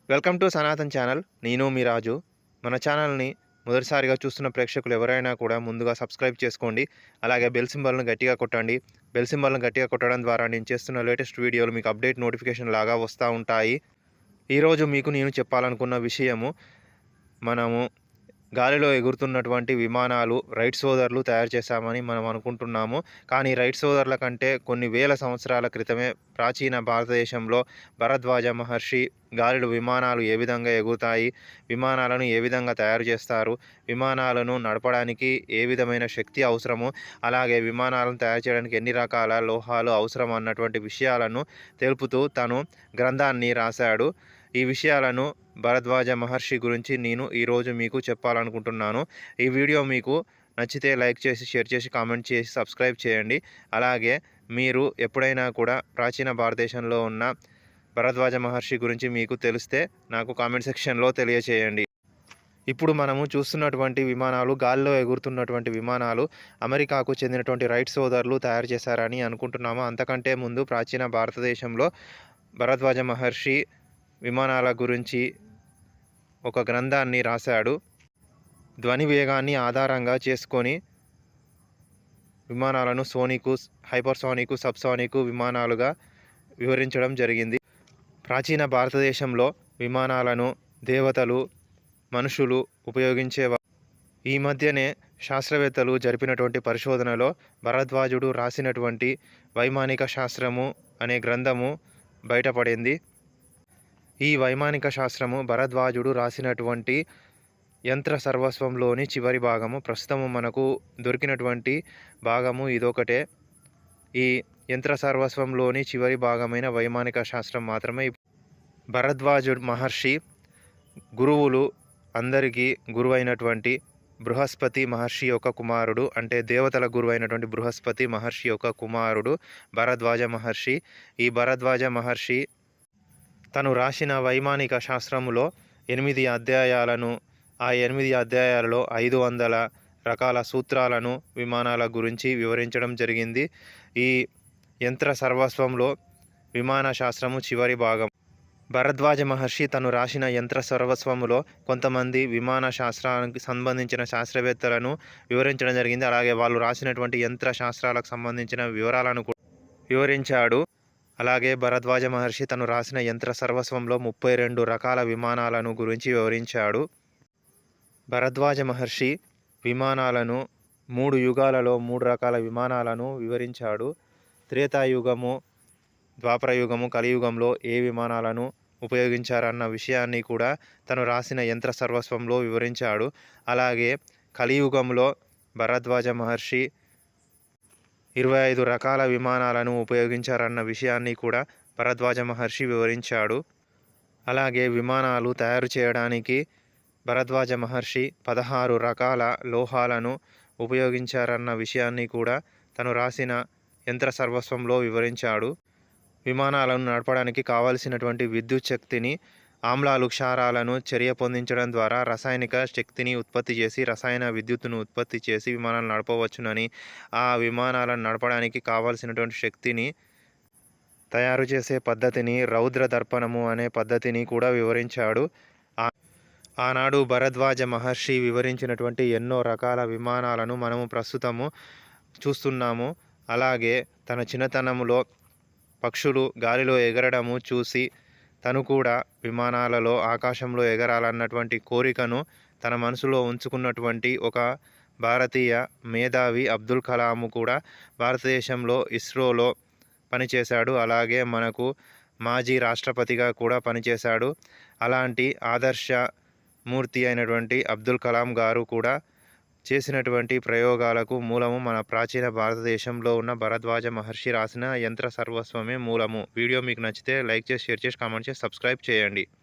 Welcome to Sanatan channel. నేను మీ రాజు. మన ఛానల్‌ని మొదటిసారిగా చూస్తున్న ప్రేక్షకులు ఎవరైనా కూడా ముందుగా సబ్స్క్రైబ్ చేసుకోండి. అలాగే బెల్ సింబల్‌ను గట్టిగా కొట్టండి. బెల్ సింబల్‌ను గట్టిగా కొట్టడం ద్వారా నేను చేస్తున్న లేటెస్ట్ వీడియోలు మీకు అప్డేట్ నోటిఫికేషన్ లాగా వస్తా ఉంటాయి. ఈరోజు మీకు నేను చెప్పాలనుకున్న విషయము మనము గాలిలో ఎగురుతున్నటువంటి విమానాలు రైట్ సోదరులు తయారు చేశామని మనం అనుకుంటున్నాము. కానీ రైట్ సోదరుల కంటే కొన్ని వేల సంవత్సరాల క్రితమే ప్రాచీన భారతదేశంలో భరద్వాజ మహర్షి గాలిలో విమానాలు ఏ విధంగా ఎగురుతాయి, విమానాలను ఏ విధంగా తయారు చేస్తారు, విమానాలను నడపడానికి ఏ విధమైన శక్తి అవసరము, అలాగే విమానాలను తయారు చేయడానికి ఎన్ని రకాల లోహాలు అవసరం అన్నటువంటి విషయాలను తెలుపుతూ తను గ్రంథాన్ని రాశాడు. ఈ విషయాలను భరద్వాజ మహర్షి గురించి నేను ఈరోజు మీకు చెప్పాలనుకుంటున్నాను. ఈ వీడియో మీకు నచ్చితే లైక్ చేసి, షేర్ చేసి, కామెంట్ చేసి, సబ్స్క్రైబ్ చేయండి. అలాగే మీరు ఎప్పుడైనా కూడా ప్రాచీన భారతదేశంలో ఉన్న భరద్వాజ మహర్షి గురించి మీకు తెలిస్తే నాకు కామెంట్ సెక్షన్లో తెలియచేయండి. ఇప్పుడు మనము చూస్తున్నటువంటి విమానాలు గాలిలో ఎగురుతున్నటువంటి విమానాలు అమెరికాకు చెందినటువంటి రైట్ సోదరులు తయారు చేశారని అనుకుంటున్నాము. అంతకంటే ముందు ప్రాచీన భారతదేశంలో భరద్వాజ మహర్షి విమానాల గురించి ఒక గ్రంథాన్ని రాశాడు. ధ్వని వేగాన్ని ఆధారంగా చేసుకొని విమానాలను సోనికు, హైపర్సోనికు, సబ్సోనికు విమానాలుగా వివరించడం జరిగింది. ప్రాచీన భారతదేశంలో విమానాలను దేవతలు, మనుషులు ఉపయోగించేవారు. ఈ మధ్యనే శాస్త్రవేత్తలు జరిపినటువంటి పరిశోధనలో భరద్వాజుడు రాసినటువంటి వైమానిక శాస్త్రము అనే గ్రంథము బయటపడింది. ఈ వైమానిక శాస్త్రము భరద్వాజుడు రాసినటువంటి యంత్ర సర్వస్వంలోని చివరి భాగము. ప్రస్తుతము మనకు దొరికినటువంటి భాగము ఇదొకటే. ఈ యంత్ర సర్వస్వంలోని చివరి భాగమైన వైమానిక శాస్త్రం మాత్రమే. భరద్వాజుడు మహర్షి గురువులు అందరికీ గురువైనటువంటి బృహస్పతి మహర్షి యొక్క కుమారుడు, అంటే దేవతల గురువైనటువంటి బృహస్పతి మహర్షి యొక్క కుమారుడు భరద్వాజ మహర్షి. ఈ భరద్వాజ మహర్షి తను రాసిన వైమానిక శాస్త్రములో 8 అధ్యాయాలను, ఆ 8 అధ్యాయాలలో 500 రకాల సూత్రాలను విమానాల గురించి వివరించడం జరిగింది. ఈ యంత్ర సర్వస్వంలో విమాన శాస్త్రము చివరి భాగం. భరద్వాజ మహర్షి తను రాసిన యంత్ర సర్వస్వములో కొంతమంది విమాన శాస్త్రానికి సంబంధించిన శాస్త్రవేత్తలను వివరించడం జరిగింది. అలాగే వాళ్ళు రాసినటువంటి యంత్ర శాస్త్రాలకు సంబంధించిన వివరాలను కూడా వివరించాడు. అలాగే భరద్వాజ మహర్షి తను రాసిన యంత్ర సర్వస్వంలో 32 రకాల విమానాలను గురించి వివరించాడు. భరద్వాజ మహర్షి విమానాలను 3 యుగాలలో 3 రకాల విమానాలను వివరించాడు. త్రేతాయుగము, ద్వాపరయుగము, కలియుగంలో ఏ విమానాలను ఉపయోగించారన్న విషయాన్ని కూడా తను రాసిన యంత్ర సర్వస్వంలో వివరించాడు. అలాగే కలియుగంలో భరద్వాజ మహర్షి 25 రకాల విమానాలను ఉపయోగించారన్న విషయాన్ని కూడా భరద్వాజ మహర్షి వివరించాడు. అలాగే విమానాలు తయారు చేయడానికి భరద్వాజ మహర్షి 16 రకాల లోహాలను ఉపయోగించారన్న విషయాన్ని కూడా తను రాసిన యంత్ర సర్వస్వంలో వివరించాడు. విమానాలను నడపడానికి కావలసినటువంటి విద్యుత్ శక్తిని ఆమ్లాలు, క్షారాలను చర్య పొందించడం ద్వారా రసాయనిక శక్తిని ఉత్పత్తి చేసి, రసాయన విద్యుత్తును ఉత్పత్తి చేసి విమానాలు నడపవచ్చునని, ఆ విమానాలను నడపడానికి కావలసినటువంటి శక్తిని తయారు చేసే పద్ధతిని రౌద్ర దర్పణము అనే పద్ధతిని కూడా వివరించాడు. ఆనాడు భరద్వాజ మహర్షి వివరించినటువంటి ఎన్నో రకాల విమానాలను మనము ప్రస్తుతము చూస్తున్నాము. అలాగే తన చిన్నతనములో పక్షులు గాలిలో ఎగరడము చూసి తను కూడా విమానాలలో ఆకాశంలో ఎగరాలన్నటువంటి కోరికను తన మనసులో ఉంచుకున్నటువంటి ఒక భారతీయ మేధావి అబ్దుల్ కలాం కూడా భారతదేశంలో ఇస్రోలో పనిచేశాడు. అలాగే మనకు మాజీ రాష్ట్రపతిగా కూడా పనిచేశాడు. అలాంటి ఆదర్శ మూర్తి అయినటువంటి అబ్దుల్ కలాం గారు కూడా చేసినటువంటి ప్రయోగాలకు మూలము మన ప్రాచీన భారతదేశంలో ఉన్న భరద్వాజ మహర్షి రాసిన యంత్ర సర్వస్వమే మూలము. వీడియో మీకు నచ్చితే లైక్ చేసి, షేర్ చేసి, కామెంట్ చేసి, సబ్స్క్రైబ్ చేయండి.